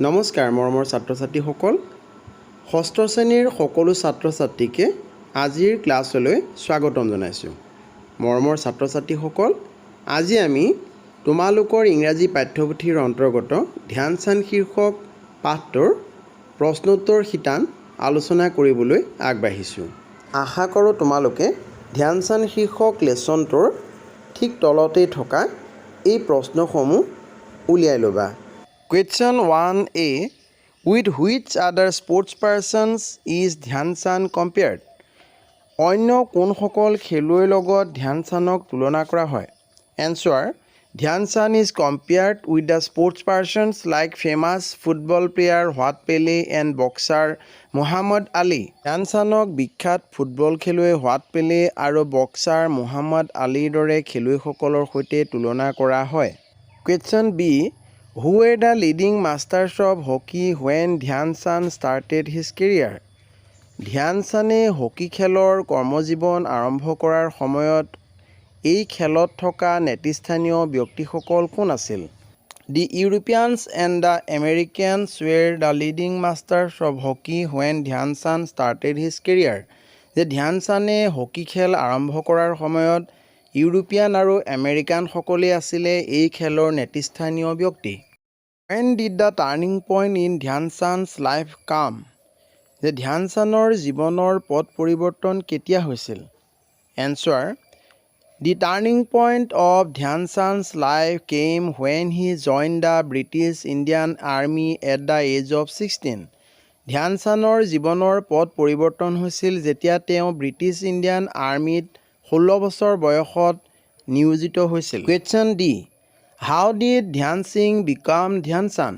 নমস্কাৰ মৰমৰ ছাত্ৰ ছাত্ৰীসকল ষষ্ঠ শ্ৰেণীৰ সকলো ছাত্ৰ ছাত্ৰীকে আজিৰ ক্লাছলৈ স্বাগতম জনাইছোঁ মৰমৰ ছাত্ৰ ছাত্ৰীসকল আজি আমি তোমালোকৰ ইংৰাজী পাঠ্যপুথিৰ অন্তৰ্গত ধ্যানচান্দ শীৰ্ষক পাঠটোৰ প্ৰশ্নোত্তৰ শিতান আলোচনা কৰিবলৈ আগবাঢ়িছোঁ আশা কৰোঁ তোমালোকে ধ্যানচান্দ শীৰ্ষক লেছনটোৰ ঠিক তলতেই থকা এই প্ৰশ্নসমূহ উলিয়াই ল'বা Question 1A With which other sports persons is Dhyan Chand compared? অন্য কোনসকল খেলুৱৈৰ লগত ধ্যানচান্দক তুলনা কৰা হয় Answer Dhyan Chand is compared with the sports persons like famous football player Virat Kohli and boxer Muhammad Ali. ধ্যানচান্দক বিখ্যাত ফুটবল খেলুৱৈ Virat Kohli আৰু বক্সাৰ মুহাম্মদ আলীৰ দৰে খেলুৱৈসকলৰ সৈতে তুলনা কৰা হয় Question B Who were the leading masters of hockey when Dhyan Chand started his career? ধ্যানচান্দে হকী খেলৰ কৰ্মজীৱন আৰম্ভ কৰাৰ সময়ত এই খেলত থকা নেতৃস্থানীয় ব্যক্তিসকল কোন আছিল? The Europeans and the Americans were the leading masters of hockey when Dhyan Chand started his career. যে ধ্যানচান্দে হকী খেল আৰম্ভ কৰাৰ সময়ত ইউৰোপীয়ান আৰু আমেৰিকানসকলে আছিলে এই খেলৰ নেতৃস্থানীয় ব্যক্তি When did the turning point in ধ্যানচান্দ's life come? যে ধ্যানচান্দৰ জীৱনৰ পথ পৰিৱৰ্তন কেতিয়া হৈছিল Answer The turning point of ধ্যানচান্দ's life came when he joined the British Indian Army at the age of 16. ধ্যানচান্দৰ জীৱনৰ পথ পৰিৱৰ্তন হৈছিল যেতিয়া তেওঁ ব্ৰিটিছ ইণ্ডিয়ান আৰ্মিত 16 বছৰ বয়সত নিয়োজিত হৈছিল Question D How did ধ্যান সিং become ধ্যানচান্দ?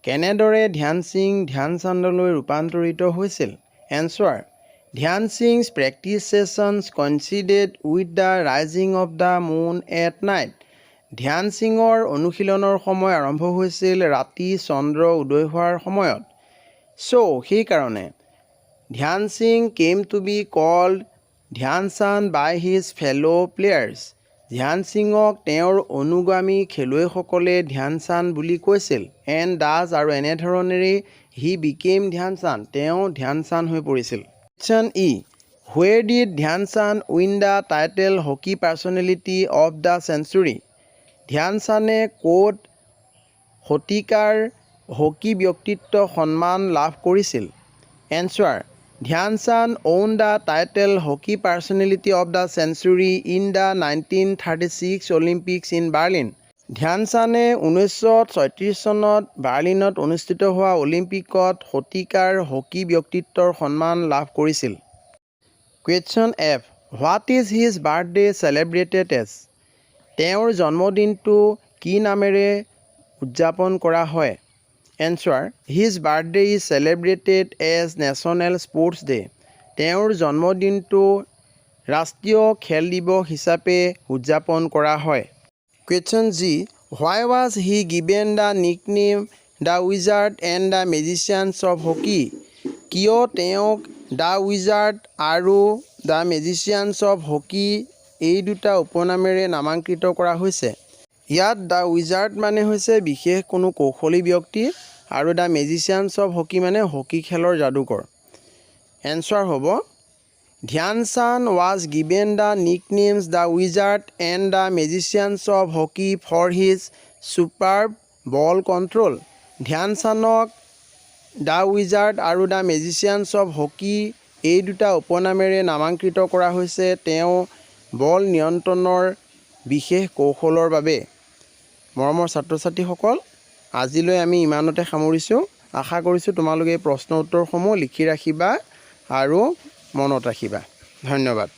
কেনেদৰে ধ্যান সিং ধ্যানচান্দলৈ ৰূপান্তৰিত হৈছিল Answer ধ্যান সিং's practice sessions coincided with the rising of the moon at night. ধ্যান সিঙৰ অনুশীলনৰ সময় আৰম্ভ হৈছিল ৰাতি চন্দ্ৰ উদয় হোৱাৰ সময়ত So সেইকাৰণে ধ্যান Singh came to be called Dhyan Chand by his fellow players. ধ্যান সিঙক তেওঁৰ অনুগামী খেলুৱৈসকলে ধ্যানচান্দ বুলি কৈছিল and thus আৰু এনেধৰণেৰে he became ধ্যানচান্দ তেওঁ ধ্যানচান্দ হৈ পৰিছিল Question E Where did Dhyan Chand win the title hockey personality of the century? ধ্যানচান্দে ক'ত শতিকাৰ হকী ব্যক্তিত্ব সন্মান লাভ কৰিছিল Answer Dhyan Chand won the title hockey personality of the century in the 1936 Olympics in Berlin. ধ্যানচান্দে 1936 চনত বাৰ্লিনত অনুষ্ঠিত হোৱা অলিম্পিকত শতিকাৰ হকী ব্যক্তিত্বৰ সন্মান লাভ কৰিছিল Question F What is his birthday celebrated as? তেওঁৰ জন্মদিনটো কি নামেৰে উদযাপন কৰা হয় Answer His birthday is celebrated as National Sports Day. তেওঁৰ জন্মদিনটো ৰাষ্ট্ৰীয় খেল দিৱস হিচাপে উদযাপন কৰা হয় Question G Why was he given the nickname The Wizard and the Magicians of Hockey? কিয় তেওঁক The Wizard আৰু The Magicians of Hockey এই দুটা উপনামেৰে নামাঙ্কিত কৰা হৈছে ইয়াত The Wizard মানে হৈছে বিশেষ কোনো কৌশলী ব্যক্তি আৰু The Magicians of Hockey মানে হকী খেলৰ যাদুকৰ Answer হ'ব Dhyan Chand was given the nicknames The Wizard and The Magicians of Hockey for his superb ball control. ধ্যানচান্দক The Wizard আৰু The Magicians of Hockey এই দুটা উপনামেৰে নামাঙ্কিত কৰা হৈছে তেওঁ বল নিয়ন্ত্ৰণৰ বিশেষ কৌশলৰ বাবে মৰমৰ ছাত্ৰ ছাত্ৰীসকল আজিলৈ আমি ইমানতে সামৰিছোঁ আশা কৰিছোঁ তোমালোকে এই প্ৰশ্ন উত্তৰসমূহ লিখি ৰাখিবা আৰু মনত ৰাখিবা ধন্যবাদ